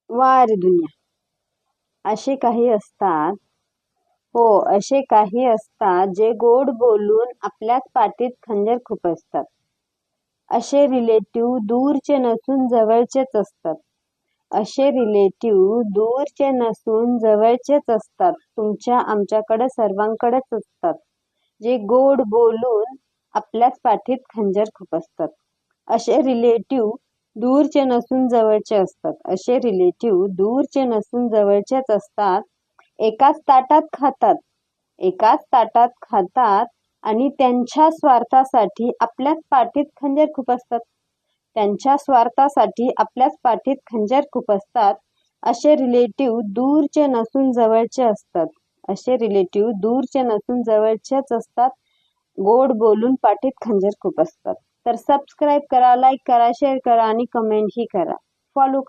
वा रे दुनिया. असे काही असतात, हो असे काही असतात जे गोड बोलून आपल्याच पाठीत खंजीर खुपसतात. असे रिलेटिव्ह दूरचे नसून जवळचेच असतात. असे रिलेटिव्ह दूरचे नसून जवळचेच असतात. तुमच्या आमच्याकडे सर्वांकडेच असतात, जे गोड बोलून आपल्याच पाठीत खंजीर खुपसतात. असे रिलेटिव्ह दूरचे नसून जवळचे असतात. असे रिलेटिव्ह दूरचे नसून जवळचेच असतात. एकाच ताटात खातात, एकाच ताटात खातात आणि त्यांच्या स्वार्थासाठी आपल्याच पाठीत खंजीर खुपसतात. त्यांच्या स्वार्थासाठी आपल्याच पाठीत खंजीर खुपसतात. असे रिलेटिव्ह दूरचे नसून जवळचे असतात. असे रिलेटिव्ह दूरचे नसून जवळचेच असतात. गोड बोलून पाठीत खंजीर खुपसतात. तर सबस्क्राईब करा, लाईक करा, शेअर करा आणि कमेंट ही करा. फॉलो